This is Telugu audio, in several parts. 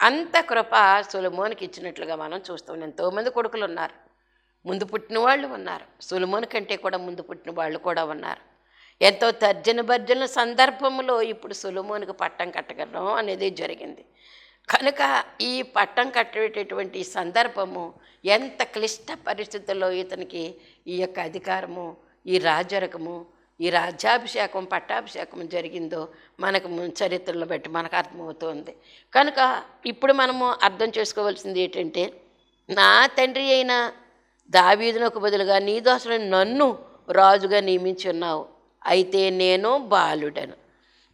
అంత కృప సొలొమోనుకి ఇచ్చినట్లుగా మనం చూస్తాం. ఎంతోమంది కొడుకులు ఉన్నారు, ముందు పుట్టిన వాళ్ళు ఉన్నారు, సొలొమోను కంటే కూడా ముందు పుట్టిన వాళ్ళు కూడా ఉన్నారు. ఎంతో తర్జన భర్జన సందర్భంలో ఇప్పుడు సొలొమోనుకు పట్టం కట్టగడం అనేది జరిగింది. కనుక ఈ పట్టం కట్టేటటువంటి సందర్భము ఎంత క్లిష్ట పరిస్థితుల్లో ఇతనికి ఈ యొక్క అధికారము, ఈ రాజరకము, ఈ రాజ్యాభిషేకం, పట్టాభిషేకం జరిగిందో మనకు చరిత్రలో బట్టి మనకు అర్థమవుతుంది. కనుక ఇప్పుడు మనము అర్థం చేసుకోవాల్సింది ఏంటంటే, నా తండ్రి అయిన దావీదునకు బదులుగా నీ దాసుడైన నన్ను రాజుగా నియమించి ఉన్నావు, అయితే నేను బాలుడను.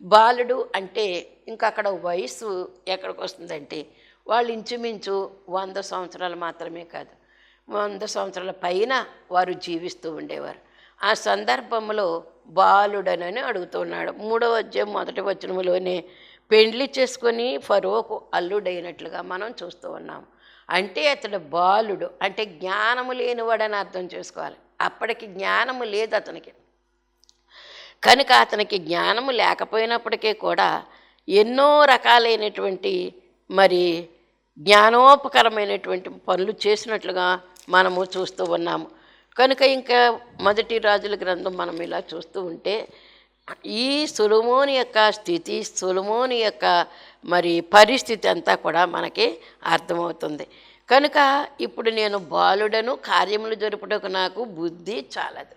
బాలుడు అంటే ఇంకా అక్కడ వయసు ఎక్కడికి వస్తుందంటే, వాళ్ళు ఇంచుమించు 100 సంవత్సరాలు మాత్రమే కాదు, 100 సంవత్సరాల పైన వారు జీవిస్తూ ఉండేవారు. ఆ సందర్భంలో బాలుడనని అడుగుతున్నాడు. 3వ అధ్యాయం 1వ వచనంలోనే పెండ్లి చేసుకొని ఫరోకు అల్లుడైనట్లుగా మనం చూస్తూ ఉన్నాము. అంటే అతడు బాలుడు అంటే జ్ఞానము లేనివాడని అర్థం చేసుకోవాలి. అప్పటికి జ్ఞానము లేదు అతనికి. కనుక అతనికి జ్ఞానము లేకపోయినప్పటికీ కూడా ఎన్నో రకాలైనటువంటి మరి జ్ఞానోపకరమైనటువంటి పనులు చేసినట్లుగా మనము చూస్తూ ఉన్నాము. కనుక ఇంకా 1 రాజుల గ్రంథం మనం ఇలా చూస్తూ ఉంటే ఈ సొలొమోను యొక్క స్థితి, సొలొమోను యొక్క మరి పరిస్థితి అంతా కూడా మనకి అర్థమవుతుంది. కనుక ఇప్పుడు నేను బాలుడను, కార్యములు జరుపుటకు నాకు బుద్ధి చాలదు,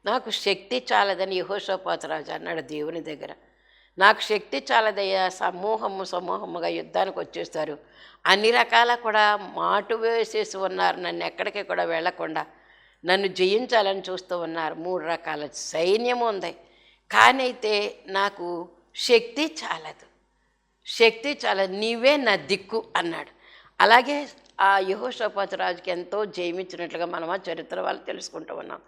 నాకు శక్తి చాలదని యెహోషాపాతు రాజు అన్నాడు దేవుని దగ్గర. నాకు శక్తి చాలదయ్యా, సమూహముగా యుద్ధానికి వచ్చేస్తారు, అన్ని రకాల కూడా మాటు వేసేసి ఉన్నారు, నన్ను ఎక్కడికి కూడా వెళ్లకుండా నన్ను జయించాలని చూస్తూ ఉన్నారు, 3 రకాల సైన్యం ఉంది, కానీ అయితే నాకు శక్తి చాలదు, నీవే నా దిక్కు అన్నాడు. అలాగే ఆ యెహోషాపాతు రాజుకి ఎంతో జయమిచ్చినట్లుగా మనం ఆ చరిత్ర వాళ్ళు తెలుసుకుంటూ ఉన్నాం.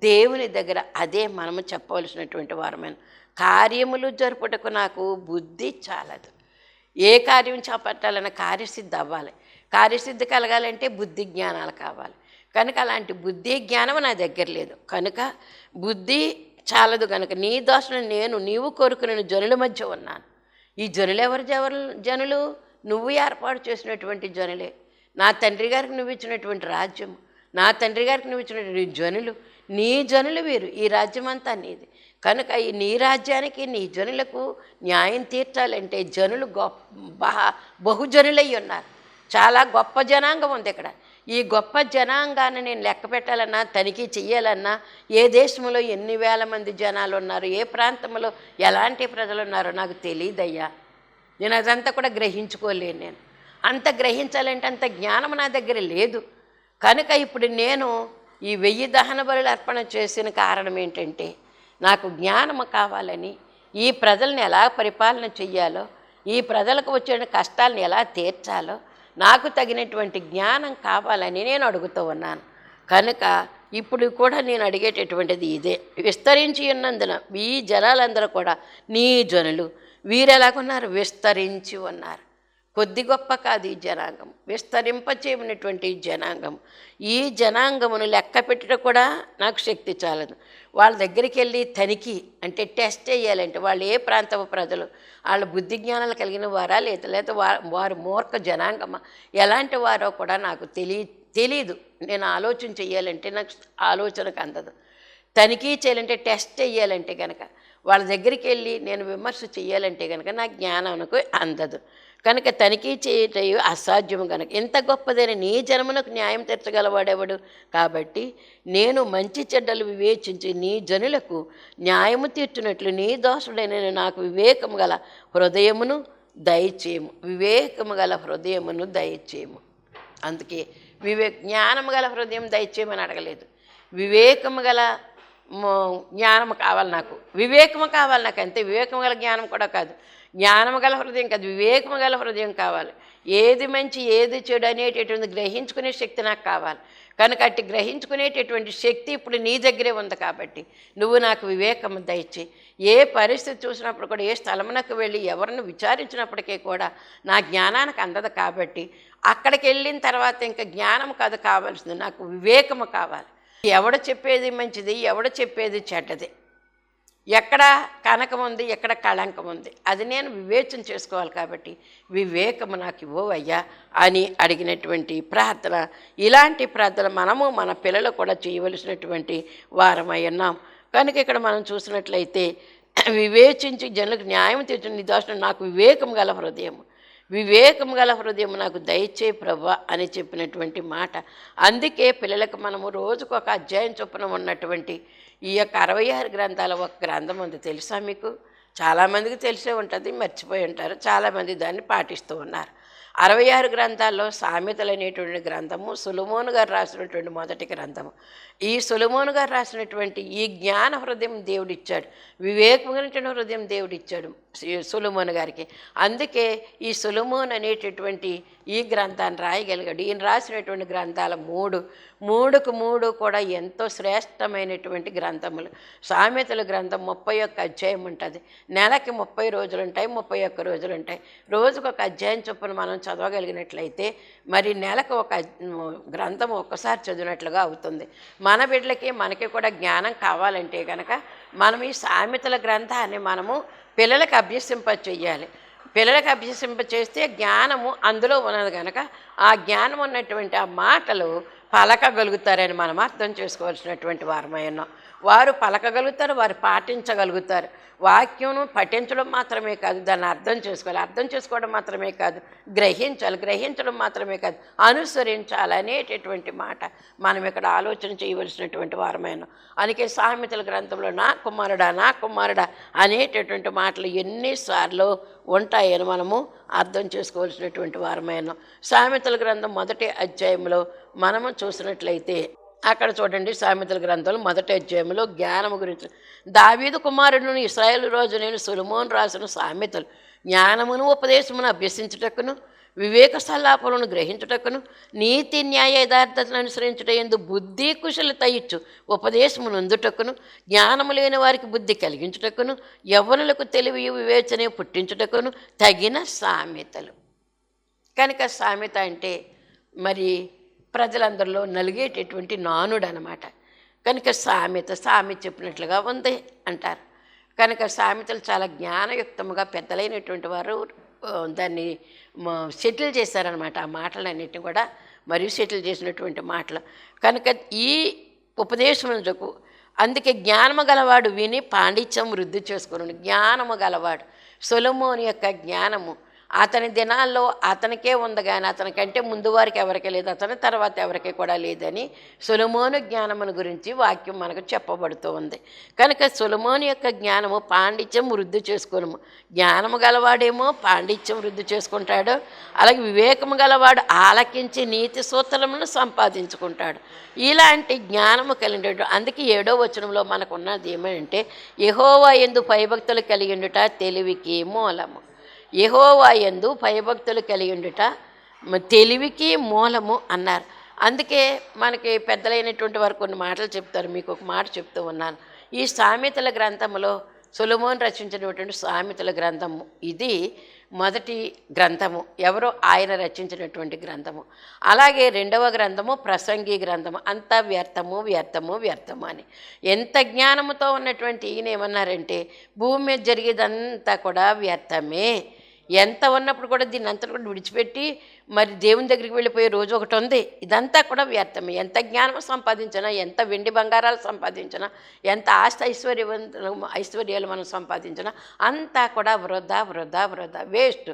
దేవుని దగ్గర అదే మనము చెప్పవలసినటువంటి వారమైన, కార్యములు జరుపుటకు నాకు బుద్ధి చాలదు. ఏ కార్యం చేపట్టాలన్న కార్యసిద్ధి అవ్వాలి, కార్యసిద్ధి కలగాలంటే బుద్ధి జ్ఞానాలు కావాలి. కనుక అలాంటి బుద్ధి జ్ఞానం నా దగ్గర లేదు, కనుక బుద్ధి చాలదు. కనుక నీ దాసుని నేను, నీవు కోరుకున్న జనుల మధ్య ఉన్నాను. ఈ జనులు ఎవరు జనులు? నువ్వు ఏర్పాటు చేసినటువంటి జనులే. నా తండ్రి గారికి నువ్వు ఇచ్చినటువంటి రాజ్యం, నా తండ్రి గారికి నువ్వు ఇచ్చినటువంటి జనులు, నీ జనులు వీరు, ఈ రాజ్యం అంతా నీది. కనుక ఈ నీ రాజ్యానికి, నీ జనులకు న్యాయం తీర్చాలంటే జనులు బహుజనులై ఉన్నారు, చాలా గొప్ప జనాంగం ఉంది ఇక్కడ. ఈ గొప్ప జనాంగాన్ని నేను లెక్క పెట్టాలన్నా, తనిఖీ చెయ్యాలన్నా, ఏ దేశంలో ఎన్ని వేల మంది జనాలు ఉన్నారు, ఏ ప్రాంతంలో ఎలాంటి ప్రజలు ఉన్నారో నాకు తెలియదయ్యా. నేను అదంతా కూడా గ్రహించుకోలేను. నేను అంత గ్రహించాలంటే అంత జ్ఞానం నా దగ్గర లేదు. కనుక ఇప్పుడు నేను ఈ 1000 దహన బలులు అర్పణ చేసిన కారణం ఏంటంటే, నాకు జ్ఞానము కావాలని, ఈ ప్రజల్ని ఎలా పరిపాలన చెయ్యాలో, ఈ ప్రజలకు వచ్చే కష్టాలను ఎలా తీర్చాలో నాకు తగినటువంటి జ్ఞానం కావాలని నేను అడుగుతూ ఉన్నాను. కనుక ఇప్పుడు కూడా నేను అడిగేటటువంటిది ఇదే. విస్తరించి ఉన్నందున ఈ జనాలందరూ కూడా నీ జనులు, వీరు ఎలాగున్నారు? విస్తరించి ఉన్నారు. కొద్ది గొప్ప కాదు ఈ జనాంగం, విస్తరింపచేయనటువంటి జనాంగం. ఈ జనాంగమును లెక్క పెట్టడం కూడా నాకు శక్తి చాలదు. వాళ్ళ దగ్గరికి వెళ్ళి తనిఖీ అంటే టెస్ట్ చేయాలంటే వాళ్ళు ఏ ప్రాంతపు ప్రజలు, వాళ్ళ బుద్ధి జ్ఞానాలు కలిగిన వారా లేదా వారు మూర్ఖ జనాంగమా, ఎలాంటి వారో కూడా నాకు తెలీదు. నేను ఆలోచన చేయాలంటే నాకు ఆలోచనకు అందదు. తనిఖీ చేయాలంటే టెస్ట్ చేయాలంటే కనుక, వాళ్ళ దగ్గరికి వెళ్ళి నేను విమర్శ చేయాలంటే కనుక నా జ్ఞానానికి అందదు. కనుక తనిఖీ చేయటం అసాధ్యము. కనుక ఇంత గొప్పదైన నీ జనమునకు న్యాయం తీర్చగలవాడెవడు? కాబట్టి నేను మంచి చెడ్డలు వివేచించి నీ జనులకు న్యాయము తీర్చున్నట్లు నీ దోషుడైన నాకు వివేకము గల హృదయమును దయచేయము, వివేకము గల హృదయమును దయచేయము. అందుకే జ్ఞానము గల హృదయం దయచేయమని అడగలేదు, వివేకము గల జ్ఞానము కావాలి నాకు, వివేకము కావాలి నాకు. అంతే, వివేకము గల జ్ఞానం కూడా కాదు, జ్ఞానము గల హృదయం కాదు, వివేకము గల హృదయం కావాలి. ఏది మంచి ఏది చెడు అనేటటువంటి గ్రహించుకునే శక్తి నాకు కావాలి. కనుక అట్టి గ్రహించుకునేటటువంటి శక్తి ఇప్పుడు నీ దగ్గరే ఉంది. కాబట్టి నువ్వు నాకు వివేకము దయచి, ఏ పరిస్థితి చూసినప్పుడు కూడా, ఏ స్థలమునకు వెళ్ళి ఎవరిని విచారించినప్పటికీ కూడా నా జ్ఞానానికి అందదు. కాబట్టి అక్కడికి వెళ్ళిన తర్వాత ఇంకా జ్ఞానం కాదు కావాల్సింది, నాకు వివేకము కావాలి. ఎవడ చెప్పేది మంచిది, ఎవడ చెప్పేది చెడ్డది, ఎక్కడ కనకం ఉంది, ఎక్కడ కళంకం ఉంది, అది నేను వివేచన చేసుకోవాలి. కాబట్టి వివేకము నాకు ఇవ్వవయ్యా అని అడిగినటువంటి ప్రార్థన. ఇలాంటి ప్రార్థన మనము మన పిల్లలు కూడా చేయవలసినటువంటి వారమై ఉన్నాం. కనుక ఇక్కడ మనం చూసినట్లయితే వివేచించి జనులకు న్యాయం తీర్చిన నిదాసనం నాకు వివేకం గల హృదయం, వివేకం గల హృదయం నాకు దయచే ప్రభా అని చెప్పినటువంటి మాట. అందుకే పిల్లలకు మనము రోజుకు ఒక అధ్యాయం చొప్పున ఉన్నటువంటి ఈ యొక్క 66 గ్రంథాల ఒక గ్రంథం ఉంది. తెలుసా మీకు? చాలామందికి తెలిసే ఉంటుంది, మర్చిపోయి ఉంటారు. చాలామంది దాన్ని పాటిస్తూ ఉన్నారు. 66 గ్రంథాల్లో సామెతలు అనేటువంటి గ్రంథము సొలొమోను గారు రాసినటువంటి మొదటి గ్రంథము. ఈ సొలొమోను గారు రాసినటువంటి ఈ జ్ఞాన హృదయం దేవుడిచ్చాడు, వివేకం గురించిన హృదయం దేవుడిచ్చాడు సొలొమోను గారికి. అందుకే ఈ సొలొమోను అనేటటువంటి ఈ గ్రంథాన్ని రాయగలిగాడు. ఈయన రాసినటువంటి గ్రంథాలు మూడుకు మూడు కూడా ఎంతో శ్రేష్టమైనటువంటి గ్రంథములు. సామెతల గ్రంథం 31 అధ్యాయం ఉంటుంది. నెలకి 30 రోజులు ఉంటాయి, 31 రోజులు ఉంటాయి. రోజుకు ఒక అధ్యాయం చొప్పున మనం చదవగలిగినట్లయితే మరి నెలకు ఒక గ్రంథం ఒక్కసారి చదివినట్లుగా అవుతుంది. మన బిడ్డలకి మనకి కూడా జ్ఞానం కావాలంటే కనుక మనం ఈ సామెతల గ్రంథాన్ని మనము పిల్లలకు అభ్యసింప చెయ్యాలి. పిల్లలకు అభ్యసింప చేస్తే జ్ఞానము అందులో ఉన్నది కనుక ఆ జ్ఞానం ఉన్నటువంటి ఆ మాటలు పలకగలుగుతారని మనం అర్థం చేసుకోవాల్సినటువంటి వారమై ఉన్నాం. వారు పలకగలుగుతారు, వారు పాటించగలుగుతారు. వాక్యం పఠించడం మాత్రమే కాదు, దాన్ని అర్థం చేసుకోవాలి. అర్థం చేసుకోవడం మాత్రమే కాదు, గ్రహించడం మాత్రమే కాదు, అనుసరించాలి అనేటటువంటి మాట మనం ఇక్కడ ఆలోచన చేయవలసినటువంటి వారమైన. అందుకే సామెతల గ్రంథంలో నా కుమారుడా అనేటటువంటి మాటలు ఎన్నిసార్లు ఉంటాయని మనము అర్థం చేసుకోవాల్సినటువంటి వారమైన. సామెతల గ్రంథం మొదటి అధ్యాయంలో మనము చూసినట్లయితే అక్కడ చూడండి, సామెతల గ్రంథంలో మొదటి అధ్యాయంలో జ్ఞానము గురించి దావీదు కుమారుడును ఇశ్రాయేలు రాజు నేను సొలొమోను రాసిన సామెతలు జ్ఞానమును ఉపదేశమును అభ్యసించుటకును వివేక సల్లాపలను గ్రహించుటకును నీతి న్యాయ యథార్థతను అనుసరించుట యందు బుద్ధి కుశలత ఇచ్చు ఉపదేశమును అందుటకును జ్ఞానము లేని వారికి బుద్ధి కలిగించుటకును యవ్వనులకు తెలివి వివేచన పుట్టించుటకును తగిన సామెతలు. కనుక సామెత అంటే మరి ప్రజలందరిలో నలిగేటటువంటి నానుడు అనమాట. కనుక సామెత చెప్పినట్లుగా ఉంది అంటారు. కనుక సామెతలు చాలా జ్ఞానయుక్తముగా పెద్దలైనటువంటి వారు దాన్ని సెటిల్ చేశారనమాట. ఆ మాటలన్నిటిని కూడా మరియు సెటిల్ చేసినటువంటి మాటలు. కనుక ఈ ఉపదేశములకు అందుకే జ్ఞానము గలవాడు విని పాండిత్యం వృద్ధి చేసుకుని. జ్ఞానము గలవాడు సొలొమోను యొక్క జ్ఞానము అతని దినాల్లో అతనికే ఉంది, కానీ అతనికంటే ముందు వారికి ఎవరికీ లేదు, అతని తర్వాత ఎవరికి కూడా లేదని సొలొమోను జ్ఞానమును గురించి వాక్యం మనకు చెప్పబడుతూ ఉంది. కనుక సొలొమోను యొక్క జ్ఞానము పాండిత్యం వృద్ధి చేసుకోను. జ్ఞానము గలవాడేమో పాండిత్యం వృద్ధి చేసుకుంటాడు, అలాగే వివేకము గలవాడు ఆలకించి నీతి సూత్రములను సంపాదించుకుంటాడు. ఇలాంటి జ్ఞానము కలిగినట్టు. అందుకే 7వ వచనంలో మనకు ఉన్నది ఏమంటే యెహోవా యందు భయభక్తులు కలిగిండుట తెలివికి మూలము. యెహోవా యందు భయభక్తులు కలిగి ఉండుట తెలివికి మూలము అన్నారు. అందుకే మనకి పెద్దలైనటువంటి వారు కొన్ని మాటలు చెప్తారు. మీకు ఒక మాట చెప్తూ ఉన్నాను. ఈ సామెతల గ్రంథములో సొలొమోను రచించినటువంటి సామెతల గ్రంథము ఇది మొదటి గ్రంథము. ఎవరో ఆయన రచించినటువంటి గ్రంథము. అలాగే 2వ గ్రంథము ప్రసంగి గ్రంథము. అంతా వ్యర్థము అని. ఎంత జ్ఞానముతో ఉన్నటువంటి ఈయన ఏమన్నారంటే భూమి మీద జరిగేదంతా కూడా వ్యర్థమే. ఎంత ఉన్నప్పుడు కూడా దీన్ని అంతా కూడా విడిచిపెట్టి మరి దేవుని దగ్గరికి వెళ్ళిపోయే రోజు ఒకటి ఉంది. ఇదంతా కూడా వ్యర్థమే. ఎంత జ్ఞానం సంపాదించినా, ఎంత వెండి బంగారాలు సంపాదించినా, ఎంత ఆస్తి ఐశ్వర్యాలు మనం సంపాదించినా అంతా కూడా వృధా వేస్ట్,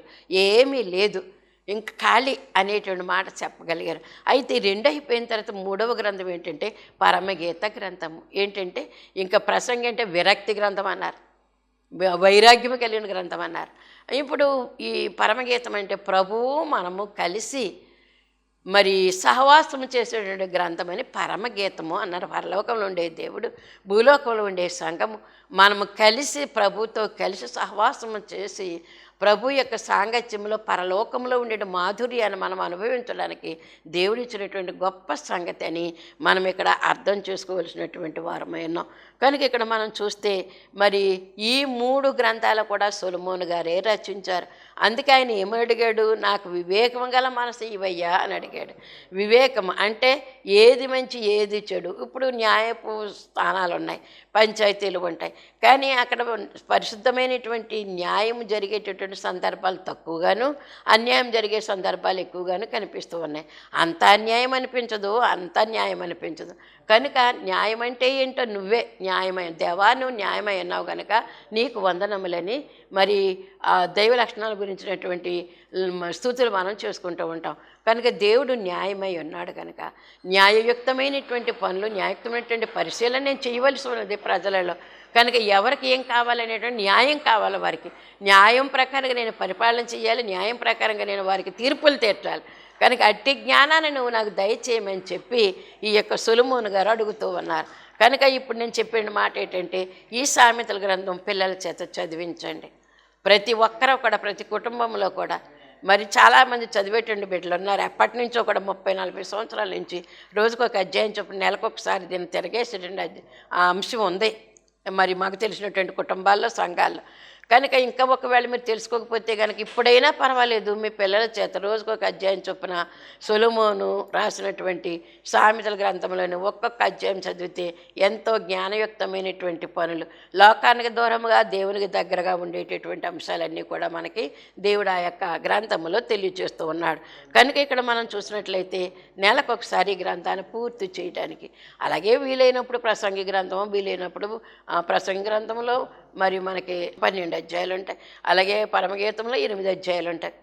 ఏమీ లేదు, ఇంక ఖాళీ అనేటువంటి మాట చెప్పగలిగారు. అయితే 2 అయిపోయిన తర్వాత 3వ గ్రంథం ఏంటంటే పరమగీత గ్రంథము. ఏంటంటే ఇంకా ప్రసంగి అంటే విరక్తి గ్రంథం అన్నారు, వైరాగ్యము కలిగిన గ్రంథం అన్నారు. ఇప్పుడు ఈ పరమగీతం అంటే ప్రభువు మనము కలిసి మరి సహవాసము చేసేటువంటి గ్రంథం అని పరమగీతము అన్నారు. పరలోకంలో ఉండే దేవుడు, భూలోకంలో ఉండే సంఘము మనము కలిసి ప్రభుతో కలిసి సహవాసము చేసి ప్రభు యొక్క సాంగత్యంలో పరలోకంలో ఉండే మాధుర్యాన్ని మనం అనుభవించడానికి దేవుడిచ్చినటువంటి గొప్ప సంగతి అని మనం ఇక్కడ అర్థం చేసుకోవలసినటువంటి వారమై ఉన్నాం. కనుక ఇక్కడ మనం చూస్తే మరి ఈ 3 గ్రంథాలు కూడా సొలొమోను గారే రచించారు. అందుకే ఆయన ఏమడిగాడు, నాకు వివేకం గల మనసు ఇవయ్యా అని అడిగాడు. వివేకం అంటే ఏది మంచి ఏది చెడు. ఇప్పుడు న్యాయపు స్థానాలు ఉన్నాయి, పంచాయతీలు ఉంటాయి, కానీ అక్కడ పరిశుద్ధమైనటువంటి న్యాయం జరిగేటటువంటి సందర్భాలు తక్కువగాను, అన్యాయం జరిగే సందర్భాలు ఎక్కువగాను కనిపిస్తూ ఉన్నాయి. అంత అన్యాయం అనిపించదు, అంత న్యాయం అనిపించదు. కనుక న్యాయం అంటే ఏంటో నువ్వే న్యాయమై దేవా, నువ్వు న్యాయమై ఉన్నావు కనుక నీకు వందనములని మరి దైవ లక్షణాల గురించినటువంటి స్తుతులు మనం చేసుకుంటూ ఉంటాం. కనుక దేవుడు న్యాయమై ఉన్నాడు కనుక న్యాయయుక్తమైనటువంటి పనులు, న్యాయయుక్తమైనటువంటి పరిశీలన నేను చేయవలసి ఉన్నది ప్రజలలో. కనుక ఎవరికి ఏం కావాలనేటువంటి న్యాయం కావాలి, వారికి న్యాయం ప్రకారంగా నేను పరిపాలన చేయాలి, న్యాయం ప్రకారంగా నేను వారికి తీర్పులు తీర్చాలి. కనుక అట్టి జ్ఞానాన్ని నువ్వు నాకు దయచేయమని చెప్పి ఈ యొక్క సొలొమోను గారు అడుగుతూ ఉన్నారు. కనుక ఇప్పుడు నేను చెప్పిన మాట ఏంటంటే, ఈ సామెతల గ్రంథం పిల్లల చేత చదివించండి. ప్రతి ఒక్కరూ కూడా, ప్రతి కుటుంబంలో కూడా మరి చాలామంది చదివేటువంటి బిడ్డలు ఉన్నారు. ఎప్పటి నుంచో కూడా 30-40 సంవత్సరాల నుంచి రోజుకు ఒక అధ్యాయం చొప్పున నెలకొకసారి దీన్ని తిరగేసేటువంటి ఆ అంశం ఉంది మరి మాకు తెలిసినటువంటి కుటుంబాల్లో, సంఘాల్లో. కనుక ఇంకా ఒకవేళ మీరు తెలుసుకోకపోతే కనుక ఇప్పుడైనా పర్వాలేదు, మీ పిల్లల చేత రోజుకు ఒక అధ్యాయం చొప్పున సొలొమోను రాసినటువంటి సామెతల గ్రంథంలోని ఒక్కొక్క అధ్యాయం చదివితే ఎంతో జ్ఞానయుక్తమైనటువంటి పనులు, లోకానికి దూరంగా దేవునికి దగ్గరగా ఉండేటటువంటి అంశాలన్నీ కూడా మనకి దేవుడు ఆ యొక్క గ్రంథంలో తెలియజేస్తూ ఉన్నాడు. కనుక ఇక్కడ మనం చూసినట్లయితే నెలకొకసారి గ్రంథాన్ని పూర్తి చేయడానికి, అలాగే వీలైనప్పుడు ప్రసంగి గ్రంథం, వీలైనప్పుడు ప్రసంగి గ్రంథంలో మరి మనకి 12 అధ్యాయాలు ఉంటాయి, అలాగే పరమగీతంలో 8 అధ్యాయాలు ఉంటాయి.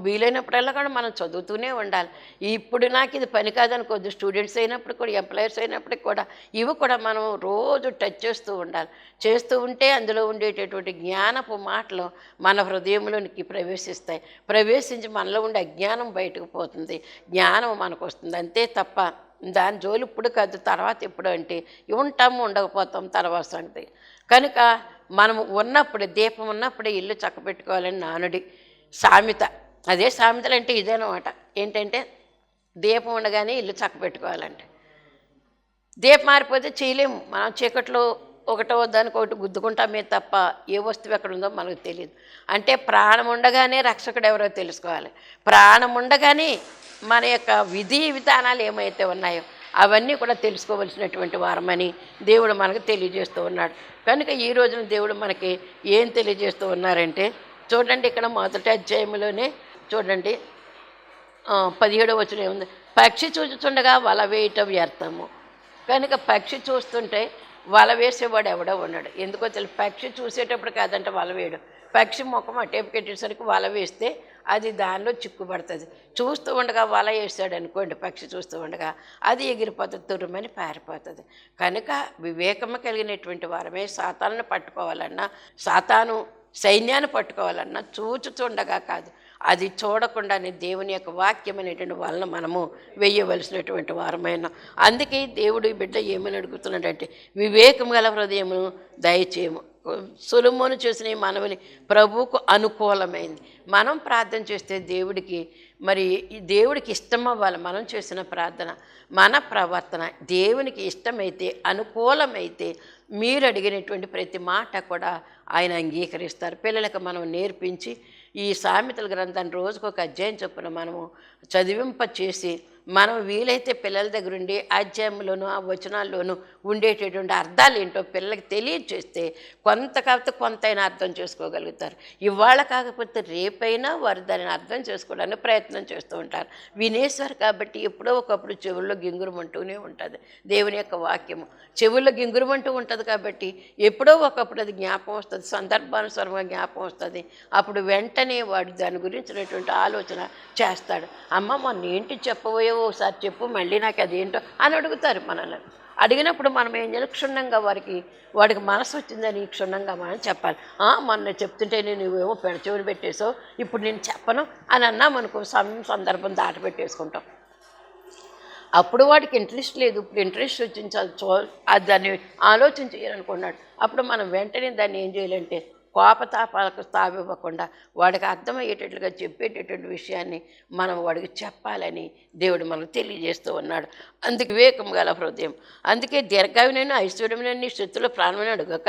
వీలైనప్పుడల్లా కూడా మనం చదువుతూనే ఉండాలి. ఇప్పుడు నాకు ఇది పని కాదనుకోద్దు, స్టూడెంట్స్ అయినప్పుడు కూడా, ఎంప్లాయర్స్ అయినప్పటికి కూడా ఇవి కూడా మనం రోజు టచ్ చేస్తూ ఉండాలి. చేస్తూ ఉంటే అందులో ఉండేటటువంటి జ్ఞానపు మాటలు మన హృదయంలోనికి ప్రవేశిస్తాయి. ప్రవేశించి మనలో ఉండే అజ్ఞానం బయటకు పోతుంది, జ్ఞానం మనకు వస్తుంది. అంతే తప్ప దాని జోలు ఇప్పుడు కాదు, తర్వాత ఎప్పుడు అంటే ఉంటాము, ఉండకపోతాం, తర్వాత సంగతి. కనుక మనము ఉన్నప్పుడు, దీపం ఉన్నప్పుడే ఇల్లు చక్కబెట్టుకోవాలని నానుడి సామెత. అదే సామెతలు అంటే ఇదేనమాట. ఏంటంటే దీపం ఉండగానే ఇల్లు చక్కబెట్టుకోవాలంటే, దీపం మారిపోతే చేయలేము. మనం చీకట్లో ఒకటో దానికి ఒకటి గుద్దుకుంటామే తప్ప ఏ వస్తువు ఎక్కడ ఉందో మనకు తెలియదు. అంటే ప్రాణం ఉండగానే రక్షకుడు ఎవరో తెలుసుకోవాలి. ప్రాణం ఉండగానే మన యొక్క విధి విధానాలు ఏమైతే ఉన్నాయో అవన్నీ కూడా తెలుసుకోవలసినటువంటి వారమని దేవుడు మనకు తెలియజేస్తూ ఉన్నాడు. కనుక ఈ రోజున దేవుడు మనకి ఏం తెలియజేస్తూ ఉన్నారంటే, చూడండి ఇక్కడ మొదటి అధ్యాయంలోనే చూడండి 17వ వచనం ఏముంది, పక్షి చూచుచుండగా వల వేయటం వ్యర్థము. కనుక పక్షి చూస్తుంటే వల వేసేవాడు ఎవడో ఉన్నాడు. ఎందుకో తెలియదు, పక్షి చూసేటప్పుడు కాదంటే వల వేయడం, పక్షి ముఖం అటేపు పెట్టేసరికి వల వేస్తే అది దానిలో చిక్కుపడుతుంది. చూస్తూ ఉండగా వల వేసాడు అనుకోండి, పక్షి చూస్తూ ఉండగా అది ఎగిరిపోతుంది, తుర్రమని పారిపోతుంది. కనుక వివేకము కలిగినటువంటి వారమే సాతాను పట్టుకోవాలన్నా, సాతాను సైన్యాన్ని పట్టుకోవాలన్నా చూచుతుండగా కాదు, అది చూడకుండానే దేవుని యొక్క వాక్యం అనేటువంటి వలన మనము వేయవలసినటువంటి వారమైన. అందుకే దేవుడు బిడ్డ ఏమని అడుగుతున్నాడంటే, వివేకం గల హృదయము దయచేయము. సొలొమోను చేసిన ఈ మనవిని ప్రభువుకు అనుకూలమైంది. మనం ప్రార్థన చేస్తే దేవుడికి మరి దేవుడికి ఇష్టం అవ్వాలి. మనం చేసిన ప్రార్థన, మన ప్రవర్తన దేవునికి ఇష్టమైతే, అనుకూలమైతే మీరు అడిగినటువంటి ప్రతి మాట కూడా ఆయన అంగీకరిస్తారు. పిల్లలకు మనం నేర్పించి ఈ సామెతల గ్రంథాన్ని రోజుకు ఒక అధ్యాయం చొప్పున మనము చదివింప చేసి, మనం వీలైతే పిల్లల దగ్గర ఉండి అధ్యాయంలోనూ ఆ వచనాల్లోనూ ఉండేటటువంటి అర్థాలు ఏంటో పిల్లలకి తెలియజేస్తే కొంత కాకపోతే కొంతైనా అర్థం చేసుకోగలుగుతారు. ఇవాళ కాకపోతే రేపైనా వారు దానిని అర్థం చేసుకోవడానికి ప్రయత్నం చేస్తూ ఉంటారు. వినేశారు కాబట్టి ఎప్పుడో ఒకప్పుడు చెవుల్లో గింగురమంటూనే ఉంటుంది దేవుని యొక్క వాక్యము. చెవుల్లో గింగురమంటూ ఉంటుంది కాబట్టి ఎప్పుడో ఒకప్పుడు అది జ్ఞాపకం వస్తుంది, సందర్భానుసారంగా జ్ఞాపకం వస్తుంది. అప్పుడు వెంటనే వాడు దాని గురించినటువంటి ఆలోచన చేస్తాడు. అమ్మ మొన్న ఏంటి చెప్పబోయో ఒకసారి చెప్పు, మళ్ళీ నాకు అదేంటో అని అడుగుతారు మనల్ని. అడిగినప్పుడు మనం ఏం చేయాలి, క్షుణ్ణంగా వాడికి మనసు వచ్చిందని క్షుణ్ణంగా మనం చెప్పాలి. మొన్న చెప్తుంటే నువ్వేమో పెడచెవులు పెట్టేసావు, ఇప్పుడు నేను చెప్పను అని అన్నామనుకో, సందర్భం దాటి పెట్టేసుకుంటాం. అప్పుడు వాడికి ఇంట్రెస్ట్ లేదు, ఇప్పుడు ఇంట్రెస్ట్ వచ్చింది, దాన్ని ఆలోచన చేయాలనుకున్నాడు. అప్పుడు మనం వెంటనే దాన్ని ఏం చేయాలంటే కోపతాపాలకు తావివ్వకుండా వాడికి అర్థమయ్యేటట్లుగా చెప్పేటటువంటి విషయాన్ని మనం వాడికి చెప్పాలని దేవుడు మనకు తెలియజేస్తూ ఉన్నాడు. అందుకే వివేకం గల హృదయం, అందుకే దీర్ఘాయునైన ఐశ్వర్యమునైన శత్రుల ప్రాణమని అడగక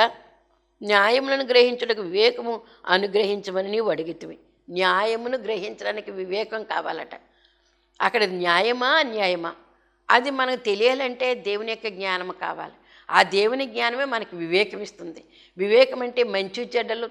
న్యాయములను గ్రహించడానికి వివేకము అనుగ్రహించమని నీవు అడిగితివి. న్యాయమును గ్రహించడానికి వివేకం కావాలట. అక్కడ న్యాయమా అన్యాయమా అది మనకు తెలియాలంటే దేవుని యొక్క జ్ఞానం కావాలి. ఆ దేవుని జ్ఞానమే మనకి వివేకం ఇస్తుంది. వివేకం అంటే మంచి చెడ్డలు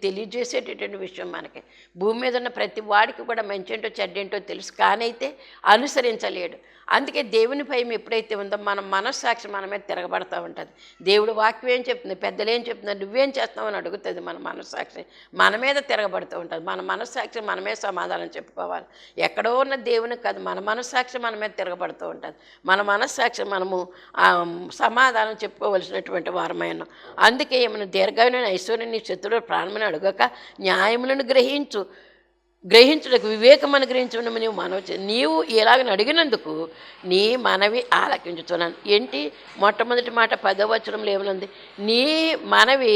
తెలియజేసేటటువంటి విషయం. మనకి భూమి మీద ఉన్న ప్రతి వాడికి కూడా మంచి ఏంటో చెడ్డేంటో తెలుసు, కానైతే అనుసరించలేడు. అందుకే దేవుని భయం ఎప్పుడైతే ఉందో మన మనస్సాక్షి మన మీద తిరగబడుతూ ఉంటుంది. దేవుడు వాక్యం ఏం చెప్తుంది, పెద్దలు ఏం చెప్తున్నారు, నువ్వేం చేస్తావు అని అడుగుతుంది. మన మనస్సాక్షి మన మీద తిరగబడుతూ ఉంటుంది. మన మనస్సాక్షి మనమే సమాధానం చెప్పుకోవాలి. ఎక్కడో ఉన్న దేవునికి కాదు, మన మనస్సాక్షి మన మీద తిరగబడుతూ ఉంటుంది. మన మనస్సాక్షి మనము సమాధానం చెప్పుకోవలసినటువంటి వారమైన. అందుకే ఏమైనా దీర్ఘాయునైన ఐశ్వర్యాన్ని శత్రువుల ప్రాణమని అడగక న్యాయములను గ్రహించుటకు వివేకం అనుగ్రహించమని నీవు నీవు ఇలాగని అడిగినందుకు నీ మనవి ఆలకించుతున్నాను. ఏంటి మొట్టమొదటి మాట 10వ వచనంలో ఏమనుంది? నీ మనవి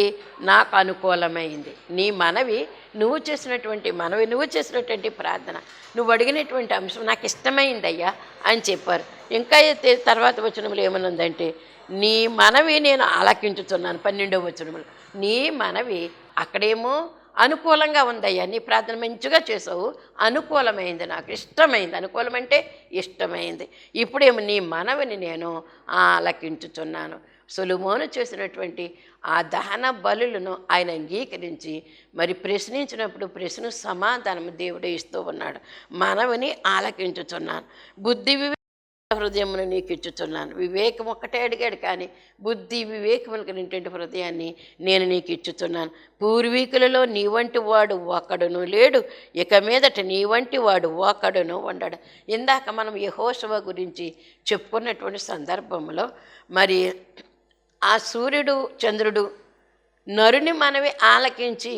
నాకు అనుకూలమైంది. నీ మనవి నువ్వు చేసినటువంటి ప్రార్థన, నువ్వు అడిగినటువంటి అంశం నాకు ఇష్టమైందయ్యా అని చెప్పారు. ఇంకా అయితే తర్వాత వచనంలో ఏమనుందంటే నీ మనవి నేను ఆలకించుతున్నాను. 12వ వచనంలో నీ మనవి అక్కడేమో అనుకూలంగా ఉందయ్యా, నీ ప్రార్థన మంచిగా చేసావు, అనుకూలమైంది, నాకు ఇష్టమైంది. అనుకూలం అంటే ఇష్టమైంది. ఇప్పుడేమో నీ మనవిని నేను ఆలకించుచున్నాను. సొలొమోను చేసినటువంటి ఆ దహన బలులను ఆయన అంగీకరించి మరి ప్రశ్నించినప్పుడు ప్రశ్న సమాధానం దేవుడు ఇస్తూ ఉన్నాడు. మనవిని ఆలకించుచున్నాను, బుద్ధి హృదయమును నీకు ఇచ్చుచున్నాను. వివేకం ఒక్కటే అడిగాడు, కానీ బుద్ధి వివేకములు కలిగినటువంటి హృదయాన్ని నేను నీకు ఇచ్చుచున్నాను. పూర్వీకులలో నీ వంటి వాడు ఒకడును లేడు, ఇక మీదట నీ వంటి వాడు ఒకడును ఉండడు. ఇందాక మనం యెహోషువ గురించి చెప్పుకున్నటువంటి సందర్భంలో మరి ఆ సూర్యుడు చంద్రుడు నరుని మనవి ఆలకించి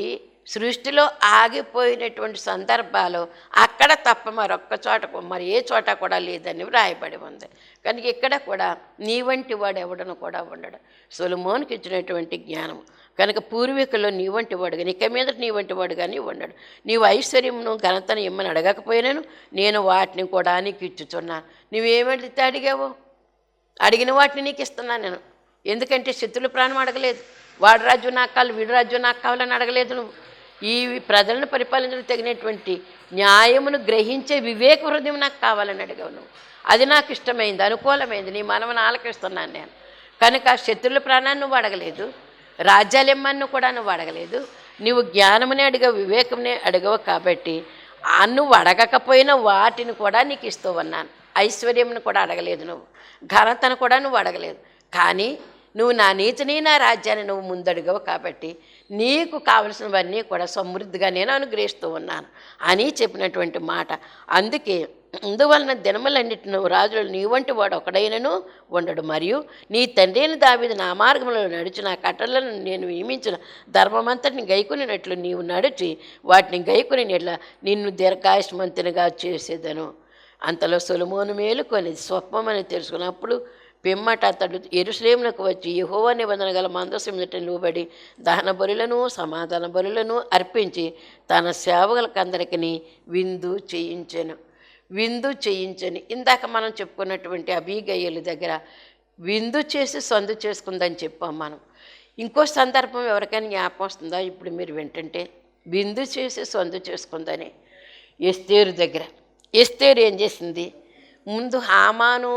సృష్టిలో ఆగిపోయినటువంటి సందర్భాలు అక్కడ తప్ప మరొక్క చోట మరి ఏ చోట కూడా లేదని వ్రాయబడి ఉంది. కనుక ఇక్కడ కూడా నీ వంటి వాడు ఎవడను కూడా ఉండడు. సొలొమోనుకి ఇచ్చినటువంటి జ్ఞానం కనుక పూర్వీకుల్లో నీ వంటి వాడు కానీ ఇక మీద నీ వంటి వాడు కానీ ఉండడు. నీవు ఐశ్వర్యమును ఘనతను ఇమ్మని అడగకపోయినాను, నేను వాటిని కూడా నీకు ఇచ్చుచున్నాను. నువ్వేమడితే అడిగావో అడిగిన వాటిని నీకు ఇస్తున్నాను నేను. ఎందుకంటే శత్రుల ప్రాణం అడగలేదు, వాడి రాజ్యం నాకు కావాలి వీడి రాజ్యం నాకు కావాలని అడగలేదు. నువ్వు ఈ ప్రజలను పరిపాలించడం తగినటువంటి న్యాయమును గ్రహించే వివేక హృదయం నాకు కావాలని అడిగావు నువ్వు. అది నాకు ఇష్టమైంది, అనుకూలమైంది, నీ మనవని ఆలకిస్తున్నాను నేను. కనుక శత్రుల ప్రాణాన్ని నువ్వు అడగలేదు, రాజ్యాలెమ్మని కూడా నువ్వు అడగలేదు. నువ్వు జ్ఞానమునే అడిగావు, వివేకమునే అడిగావు. కాబట్టి నువ్వు అడగకపోయినా వాటిని కూడా నీకు ఇస్తూ ఉన్నాను. ఐశ్వర్యమును కూడా అడగలేదు, నువ్వు ఘనతను కూడా నువ్వు అడగలేదు. కానీ నువ్వు నా నీతిని నా రాజ్యాన్ని నువ్వు ముందడుగవు. కాబట్టి నీకు కావలసినవన్నీ కూడా సమృద్ధిగా నేను అనుగ్రహిస్తూ ఉన్నాను అని చెప్పినటువంటి మాట. అందువలన దినములన్నిటి నువ్వు రాజులు నీ వంటి వాడు ఒకడైనను ఉండడు. మరియు నీ తండ్రి అయిన దావీదు నా మార్గంలో నడిచి నా కట్టలను నేను నియమించిన ధర్మమంతటిని గైకొనినట్లు నీవు నడిచి వాటిని గైకొనినట్ల నిన్ను దీర్ఘాయుష్మంతునిగా చేసేదను. అంతలో సొలొమోను మేలుకొని స్వప్నమని తెలుసుకున్నప్పుడు పిమ్మట అతడు యెరూషలేమునకు వచ్చి యెహోవా నిబంధన గల మందసం ఎదుట నిలబడి దహన బలులను సమాధాన బలులను అర్పించి తన సేవకులకందరికీ విందు చేయించను. ఇందాక మనం చెప్పుకున్నటువంటి అబీగయలు దగ్గర విందు చేసి సందు చేసుకుందని చెప్పాం మనం. ఇంకో సందర్భం ఎవరికైనా జ్ఞాపకం వస్తుందా? ఇప్పుడు మీరు వింటుంటే విందు చేసి సందు చేసుకుందని. ఎస్తేరు దగ్గర ఎస్తేరు ఏం చేసింది? ముందు హామాను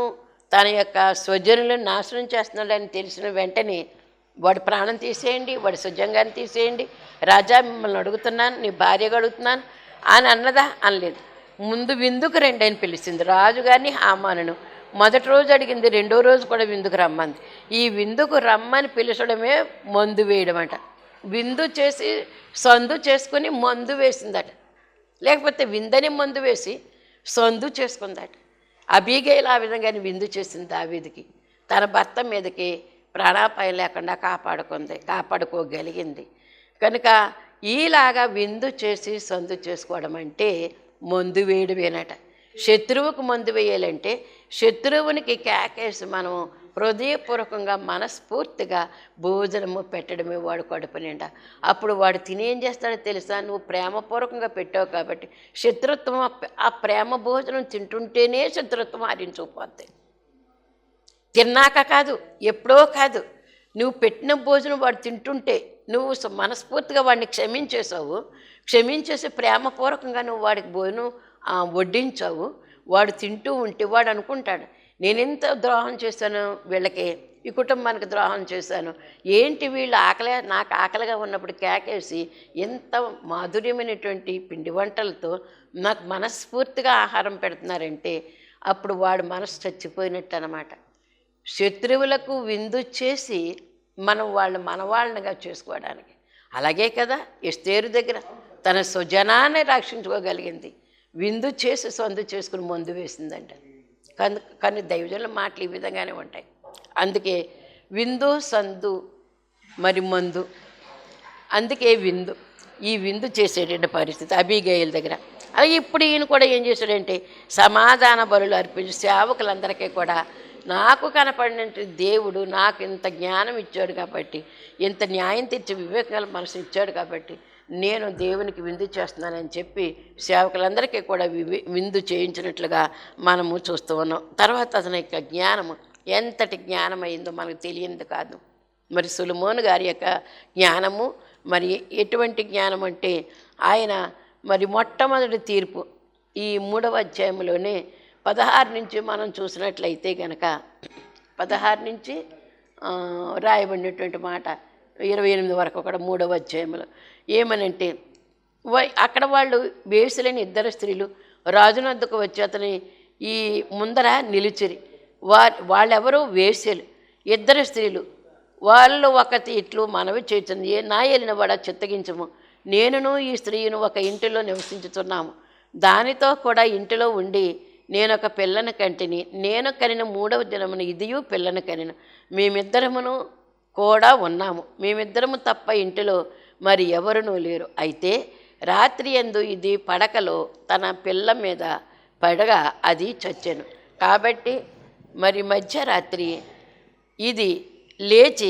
తన యొక్క స్వజనులను నాశనం చేస్తున్నాడని తెలిసిన వెంటనే వాడి ప్రాణం తీసేయండి, వాడి స్వజంగాన్ని తీసేయండి, రాజా మిమ్మల్ని అడుగుతున్నాను, నీ భార్యగా అడుగుతున్నాను అని అన్నదా? అనలేదు. ముందు విందుకు రండి అని పిలిచింది రాజుగారిని హామానును. మొదటి రోజు అడిగింది, రెండో రోజు కూడా విందుకు రమ్మంది. ఈ విందుకు రమ్మని పిలిచడమే మందు వేయడం అంట. విందు చేసి సందు చేసుకుని మందు వేసిందట. లేకపోతే విందని మందు వేసి సందు చేసుకుందట. అబీగయలు ఆ విధంగానే విందు చేసింది దావీదుకి. తన భర్త మీదకి ప్రాణాపాయం లేకుండా కాపాడుకోగలిగింది. కనుక ఈలాగా విందు చేసి సందు చేసుకోవడం అంటే మందు వేయడమేనట. శత్రువుకు మందు వేయాలంటే శత్రువునికి కేకేసి మనం హృదయపూర్వకంగా మనస్ఫూర్తిగా భోజనము పెట్టడమే వాడు కడుపు నిండా. అప్పుడు వాడు తినేం చేస్తాడో తెలుసా? నువ్వు ప్రేమపూర్వకంగా పెట్టావు కాబట్టి శత్రుత్వం ఆ ప్రేమ భోజనం తింటుంటేనే శత్రుత్వం హరించుకుపోద్ది. తిన్నాక కాదు, ఎప్పుడో కాదు, నువ్వు పెట్టిన భోజనం వాడు తింటుంటే నువ్వు మనస్ఫూర్తిగా వాడిని క్షమించేసి ప్రేమపూర్వకంగా నువ్వు వాడికి భోజనం వడ్డించావు. వాడు తింటూ ఉంటే వాడు అనుకుంటాడు, నేనెంత ద్రోహం చేశాను వీళ్ళకి, ఈ కుటుంబానికి ద్రోహం చేశాను, ఏంటి వీళ్ళు నాకు ఆకలిగా ఉన్నప్పుడు కేకేసి ఎంత మాధుర్యమైనటువంటి పిండి వంటలతో నాకు మనస్ఫూర్తిగా ఆహారం పెడుతున్నారంటే అప్పుడు వాడు మనసు చచ్చిపోయినట్టు అన్నమాట. శత్రువులకు విందు చేసి మనం మనవాళ్ళనిగా చేసుకోవడానికి. అలాగే కదా ఎస్తేరు దగ్గర తన స్వజనాన్ని రక్షించుకోగలిగింది, విందు చేసి సందు చేసుకుని మందు వేసిందంట. కానీ దైవజనుల మాటలు ఈ విధంగానే ఉంటాయి. అందుకే విందు సందు మరి మందు, అందుకే విందు, ఈ విందు చేసేటువంటి పరిస్థితి అబీగయల దగ్గర. అలాగే ఇప్పుడు ఈయన కూడా ఏం చేశాడంటే సమాధాన బలులు అర్పించి సేవకులందరికీ కూడా నాకు కనపడినట్టు దేవుడు నాకు ఇంత జ్ఞానం ఇచ్చాడు కాబట్టి, ఇంత న్యాయం తెచ్చి వివేకాల మనసు ఇచ్చాడు కాబట్టి నేను దేవునికి విందు చేస్తున్నానని చెప్పి సేవకులందరికీ కూడా విందు చేయించినట్లుగా మనము చూస్తూ ఉన్నాం. తర్వాత అతని యొక్క జ్ఞానము ఎంతటి జ్ఞానం అయిందో మనకు తెలియదు కాదు. మరి సొలొమోను గారి యొక్క జ్ఞానము మరి ఎటువంటి జ్ఞానం అంటే ఆయన మరి మొట్టమొదటి తీర్పు ఈ 3వ అధ్యాయంలోనే 16 నుంచి మనం చూసినట్లయితే కనుక 16 నుంచి రాయబడినటువంటి మాట 28 వరకు కూడా 3వ అధ్యాయంలో ఏమనంటే అక్కడ వాళ్ళు వేసులేని 2 స్త్రీలు రాజుని వద్దకు వచ్చి అతని ఈ ముందర నిలిచిరి. వాళ్ళెవరూ వేశ్యలు, 2 స్త్రీలు. వాళ్ళు ఒకటి ఇట్లు మనవి చేస్తుంది, నా ఏలిన వాడ చిత్తగించము, నేనును ఈ స్త్రీను ఒక ఇంటిలో నివసించుతున్నాము, దానితో కూడా ఇంటిలో ఉండి నేను ఒక పిల్లను కంటిని, నేను కనిన 3వ దినమున ఇదియు పిల్లను కనిన, మేమిద్దరమును కూడా ఉన్నాము, మేమిద్దరము తప్ప ఇంటిలో మరి ఎవరునూ లేరు. అయితే రాత్రి యందు ఇది పడకలో తన పిల్ల మీద పడగా అది చచ్చెను. కాబట్టి మరి మధ్యరాత్రి ఇది లేచి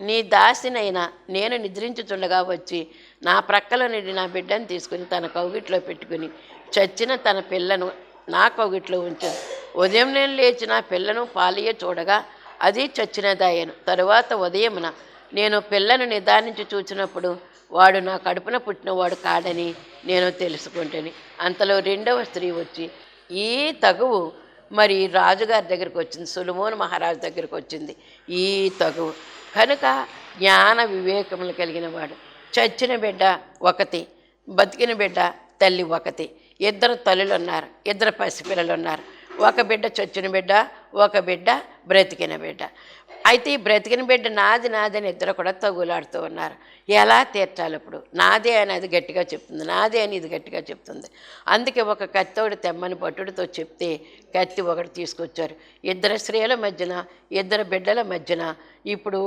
నీ దాసినైనా నేను నిద్రించుచుండగా వచ్చి నా ప్రక్కలో నుండి నా బిడ్డను తీసుకుని తన కౌగిట్లో పెట్టుకుని చచ్చిన తన పిల్లను నా కౌగిట్లో ఉంచాను. ఉదయం నేను లేచి నా పిల్లను పాలియ చూడగా అది చచ్చినదాయను. తరువాత ఉదయమున నేను పిల్లను నిదానించి చూచినప్పుడు వాడు నా కడుపున పుట్టినవాడు కాడని నేను తెలుసుకుంటాను. అంతలో 2వ స్త్రీ వచ్చి ఈ తగువు మరి రాజుగారి దగ్గరికి వచ్చింది, సొలొమోను మహారాజు దగ్గరికి వచ్చింది. ఈ తగువు కనుక జ్ఞాన వివేకములు కలిగిన వాడు. చచ్చిన బిడ్డ ఒకటి, బతికిన బిడ్డ తల్లి ఒకటి, 2 తల్లులు ఉన్నారు, 2 పసిపిల్లలు ఉన్నారు. ఒక బిడ్డ చచ్చిన బిడ్డ, ఒక బిడ్డ బ్రతికిన బిడ్డ. అయితే ఈ బ్రతికిన బిడ్డ నాది అని 2 కూడా తగులాడుతూ ఉన్నారు. ఎలా తీర్చాలి? ఇప్పుడు నాదే అని అది గట్టిగా చెప్తుంది, నాదే అని ఇది గట్టిగా చెప్తుంది. అందుకే ఒక కత్తి ఒకటి తెమ్మని భటుడితో చెప్తే కత్తి ఒకటి తీసుకొచ్చారు. 2 స్త్రీల మధ్యన 2 బిడ్డల మధ్యన ఇప్పుడు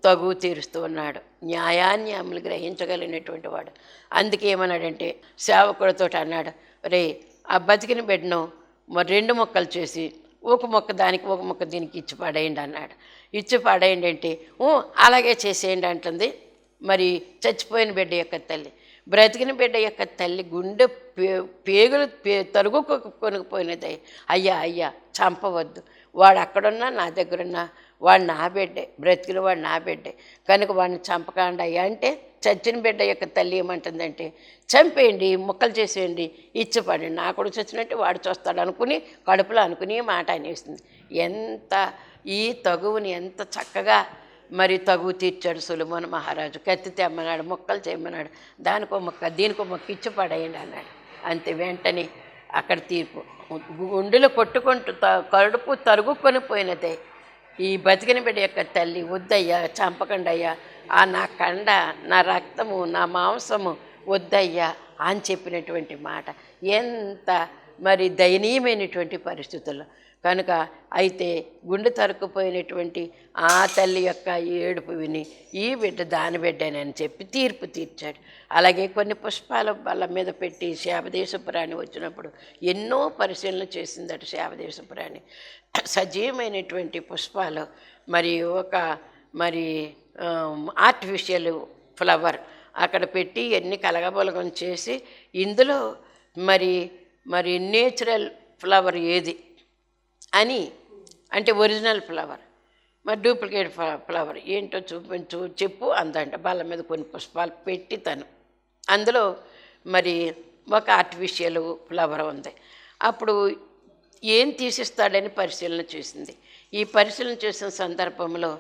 తగు తీరుస్తూ ఉన్నాడు. న్యాయాన్యాములు గ్రహించగలిగినటువంటి వాడు. అందుకే ఏమన్నాడంటే సేవకుడితో అన్నాడు, రే ఆ బతికిన బిడ్డను 2 ముక్కలు చేసి ఒక మొక్క దానికి ఒక మొక్క దీనికి ఇచ్చి పడేయండి అన్నాడు. ఇచ్చి పడేయండి అంటే అలాగే చేసేయండి అంటుంది. మరి చచ్చిపోయిన బిడ్డ యొక్క తల్లి, బ్రతికిన బిడ్డ యొక్క తల్లి గుండె పేగులు తరుగుకొనిపోయినది. అయ్యా చంపవద్దు, వాడు అక్కడున్నా నా దగ్గరున్నా వాడు నా బిడ్డే, బ్రతికిన వాడు నా బిడ్డే కనుక వాడిని చంపకండి అయ్యా అంటే చచ్చిన బిడ్డ యొక్క తల్లి ఏమంటుందంటే చంపేయండి, ముక్కలు చేసేయండి, ఇచ్చిపడండి, నా కొడుకు చచ్చినట్టు వాడు చూస్తాడు అనుకుని కడుపులో అనుకుని మాట అనేస్తుంది. ఎంత ఈ తగువుని ఎంత చక్కగా మరి తగువు తీర్చాడు సొలొమోను మహారాజు. కత్తి తెమ్మన్నాడు, ముక్కలు చేయమన్నాడు, దానికో మొక్క దీనికో మొక్క ఇచ్చి పడేయండి అన్నాడు. అంతే వెంటనే అక్కడ తీర్పు. గుండెలు కొట్టుకుంటూ కడుపు తరుగుకొని పోయినదే ఈ బతికిన బిడ్డ యొక్క తల్లి, వద్దయ్యా చంపకండి అయ్యా, నా కండ నా రక్తము నా మాంసము వద్దయ్యా అని చెప్పినటువంటి మాట ఎంత మరి దయనీయమైనటువంటి పరిస్థితుల్లో. కనుక అయితే గుండె తరుక్కుపోయినటువంటి ఆ తల్లి యొక్క ఏడుపు విని ఈ బిడ్డ దాని బిడ్డనని చెప్పి తీర్పు తీర్చాడు. అలాగే కొన్ని పుష్పాల బల్ల మీద పెట్టి శాపదేశపురాణి వచ్చినప్పుడు ఎన్నో పరిశీలన చేసిందట. శాపదేశపురాణి సజీవమైనటువంటి పుష్పాలు మరి ఒక మరి ఆర్టిఫిషియల్ ఫ్లవర్ అక్కడ పెట్టి ఎన్ని కలగబలగం చేసి ఇందులో మరి మరి నేచురల్ ఫ్లవర్ ఏది అని, అంటే ఒరిజినల్ ఫ్లవర్ మరి డూప్లికేట్ ఫ్లవర్ ఏంటో చెప్పు అందంట. బల్ల మీద కొన్ని పుష్పాలు పెట్టి తను అందులో మరి ఒక ఆర్టిఫిషియల్ ఫ్లవర్ ఉంది. అప్పుడు ఏం తీసిస్తాడని పరిశీలన చేసింది. ఈ పరిశీలన చేసిన సందర్భంలో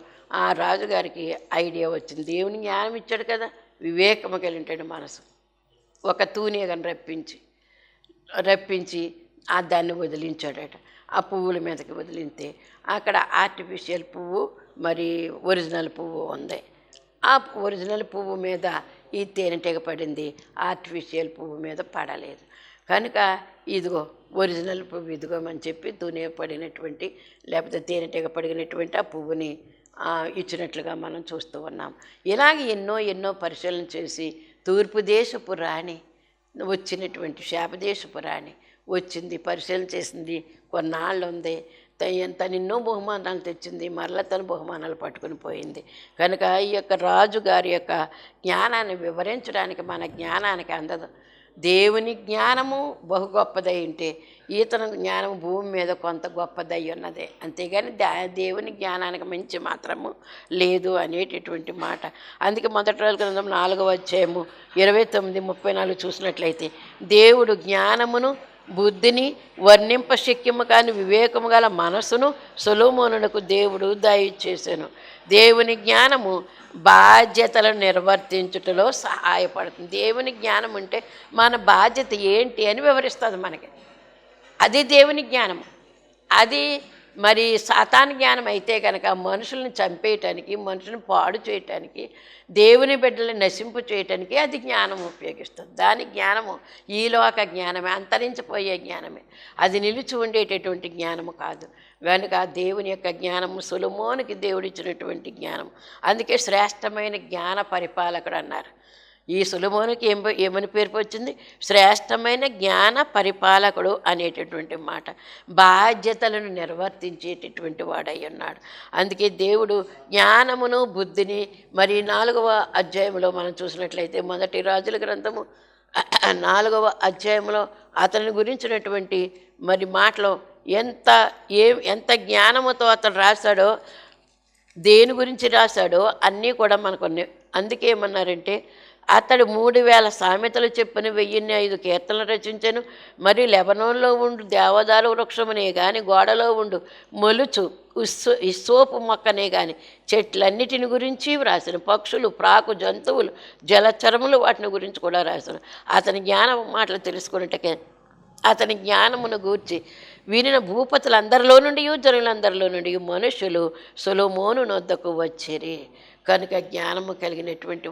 ఆ రాజుగారికి ఐడియా వచ్చింది. దేవుని జ్ఞానం ఇచ్చాడు కదా, వివేకము కలిగిన మనసు. ఒక తూనీగను రప్పించి దాన్ని వదిలించాడట. ఆ పువ్వుల మీదకి వదిలితే అక్కడ ఆర్టిఫిషియల్ పువ్వు మరి ఒరిజినల్ పువ్వు ఉంది. ఆ ఒరిజినల్ పువ్వు మీద ఈ తేనెటీగ పడింది, ఆర్టిఫిషియల్ పువ్వు మీద పడలేదు. కనుక ఇదిగో ఒరిజినల్ పువ్వు ఇదిగోమని చెప్పి పడినటువంటి లేకపోతే తేనెటీగ పడినటువంటి ఆ పువ్వుని ఇచ్చినట్లుగా మనం చూస్తూ ఉన్నాం. ఇలాగ ఎన్నో పరిశీలన చేసి తూర్పు దేశపు రాణి వచ్చినటువంటి శాపదేశపు రాణి వచ్చింది, పరిశీలన చేసింది, కొన్నాళ్ళు ఉంది. తను ఎన్నో బహుమానాలు తెచ్చింది, మరలా తను బహుమానాలు పట్టుకుని పోయింది. కనుక ఈ యొక్క రాజుగారి యొక్క జ్ఞానాన్ని వివరించడానికి మన జ్ఞానానికి అందదు. దేవుని జ్ఞానము బహు గొప్పదై ఉంటే ఈతన జ్ఞానం భూమి మీద కొంత గొప్పదై ఉన్నదే, అంతేగాని దేవుని జ్ఞానానికి మించి మాత్రము లేదు అనేటటువంటి మాట. అందుకే మొదటి రోజు గ్రంథం 4వ అధ్యాయము 29-34 చూసినట్లయితే దేవుడు జ్ఞానమును బుద్ధిని వర్ణింప శక్యము కాని వివేకము గల మనసును సొలొమోనునకు దేవుడు దయచేసెను. దేవుని జ్ఞానము బాధ్యతలను నిర్వర్తించుటలో సహాయపడుతుంది. దేవుని జ్ఞానం అంటే మన బాధ్యత ఏంటి అని వివరిస్తుంది మనకి. అది దేవుని జ్ఞానము. అది మరి సాతాను జ్ఞానం అయితే కనుక మనుషుల్ని చంపేయటానికి, మనుషుని పాడు చేయటానికి, దేవుని బిడ్డల్ని నశింపు చేయటానికి అది జ్ఞానం ఉపయోగిస్తుంది. దాని జ్ఞానము ఈ లోక జ్ఞానమే, అంతరించిపోయే జ్ఞానమే, అది నిలిచి ఉండేటటువంటి జ్ఞానము కాదు. కనుక దేవుని యొక్క జ్ఞానము సొలొమోనుకి దేవుడిచ్చినటువంటి జ్ఞానం. అందుకే శ్రేష్టమైన జ్ఞాన పరిపాలకుడు అన్నారు. ఈ సొలొమోనుకి ఏమని పేరు వచ్చింది? శ్రేష్టమైన జ్ఞాన పరిపాలకుడు అనేటటువంటి మాట. బాధ్యతలను నిర్వర్తించేటటువంటి వాడై ఉన్నాడు. అందుకే దేవుడు జ్ఞానమును బుద్ధిని మరి 4వ అధ్యాయంలో మనం చూసినట్లయితే మొదటి రాజుల గ్రంథము 4వ అధ్యాయంలో అతని గురించినటువంటి మరి మాటలో ఎంత జ్ఞానముతో అతను రాశాడో, దేని గురించి రాశాడో అన్నీ కూడా మనకున్నాయి. అందుకే ఏమన్నారంటే అతడు 3000 సామెతలు చెప్పిన 1005 కీర్తనలు రచించెను. మరి లెబనోన్లో ఉండు దేవదారు వృక్షమునే కానీ, గోడలో ఉండు మొలుచు ఇస్సోపు మొక్కనే కానీ చెట్లన్నిటిని గురించి వ్రాసిన, పక్షులు, ప్రాకు జంతువులు, జలచరములు వాటిని గురించి కూడా రాశాను. అతని జ్ఞానం మాటలు తెలుసుకున్నట్టుకే అతని జ్ఞానమును గూర్చి వినిన భూపతులందరిలో నుండి, జనులందరిలో నుండి మనుషులు సొలొమోను నొద్దకు వచ్చిరి. కనుక జ్ఞానము కలిగినటువంటి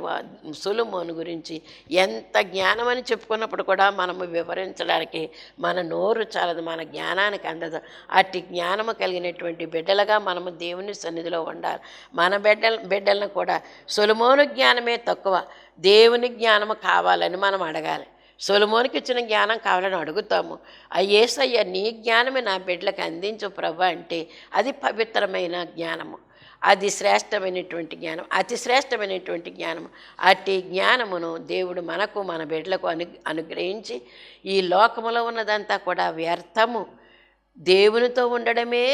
సొలొమోను గురించి ఎంత జ్ఞానం అని చెప్పుకున్నప్పుడు కూడా మనము వివరించడానికి మన నోరు చాలదు, మన జ్ఞానానికి అందదు. అట్టి జ్ఞానము కలిగినటువంటి బిడ్డలుగా మనము దేవుని సన్నిధిలో ఉండాలి. మన బిడ్డలను కూడా సొలొమోను జ్ఞానమే తక్కువ, దేవుని జ్ఞానము కావాలని మనం అడగాలి. సొలొమోనుకి ఇచ్చిన జ్ఞానం కావాలని అడుగుతాము. యేసయ్య నీ జ్ఞానమే నా బిడ్డలకు అందించు ప్రభు అంటే అది పవిత్రమైన జ్ఞానము, అది శ్రేష్టమైనటువంటి జ్ఞానం, అతి శ్రేష్టమైనటువంటి జ్ఞానము. అట్టి జ్ఞానమును దేవుడు మనకు మన బిడ్డలకు అనుగ్రహించి ఈ లోకములో ఉన్నదంతా కూడా వ్యర్థము, దేవునితో ఉండడమే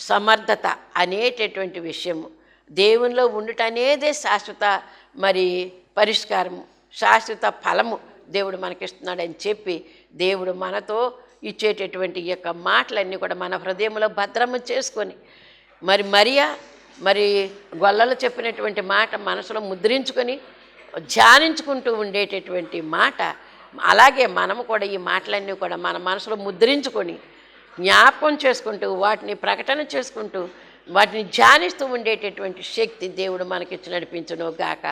సమర్థత అనేటటువంటి విషయము, దేవునిలో ఉండుట అనేదే శాశ్వత మరి పరిష్కారము, శాశ్వత ఫలము దేవుడు మనకిస్తున్నాడని చెప్పి దేవుడు మనతో ఇచ్చేటటువంటి ఈ యొక్క మాటలన్నీ కూడా మన హృదయంలో భద్రము చేసుకొని మరి గొల్లలు చెప్పినటువంటి మాట మనసులో ముద్రించుకొని ధ్యానించుకుంటూ ఉండేటటువంటి మాట. అలాగే మనము కూడా ఈ మాటలన్నీ కూడా మన మనసులో ముద్రించుకొని జ్ఞాపకం చేసుకుంటూ వాటిని ప్రకటన చేసుకుంటూ వాటిని ధ్యానిస్తూ ఉండేటటువంటి శక్తి దేవుడు మనకిచ్చి నడిపించును గాక.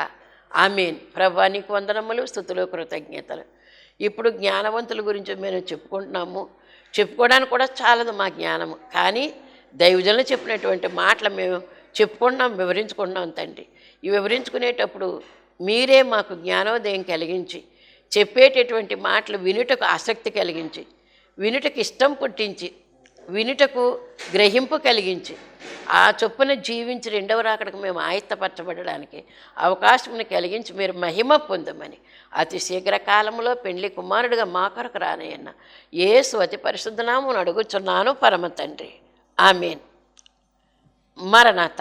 ఆమేన్. ప్రభువా నీకు వందనములు, స్తుతులు, కృతజ్ఞతలు. ఇప్పుడు జ్ఞానవంతుల గురించి మేము చెప్పుకుంటున్నాము, చెప్పుకోవడానికి కూడా చాలదు మా జ్ఞానము. కానీ దైవజనులు చెప్పినటువంటి మాటలు మేము చెప్పుకుంటున్నాం, వివరించుకుంటున్నాం తండ్రి. ఈ వివరించుకునేటప్పుడు మీరే మాకు జ్ఞానోదయం కలిగించి, చెప్పేటటువంటి మాటలు వినుటకు ఆసక్తి కలిగించి, వినుటకు ఇష్టం పుట్టించి, వినుటకు గ్రహింపు కలిగించి, ఆ చొప్పున జీవించి రెండవ రాకడకు మేము ఆయత్తపరచబడడానికి అవకాశం కలిగించి మీరు మహిమ పొందమని అతి శీఘ్రకాలంలో పెండ్లి కుమారుడిగా మా కొరకు రానయ్యన్న యేసు అతి పరిశుద్ధనామమున అడుగుచున్నాను పరమ తండ్రి. ఆమేన్. మరణాత.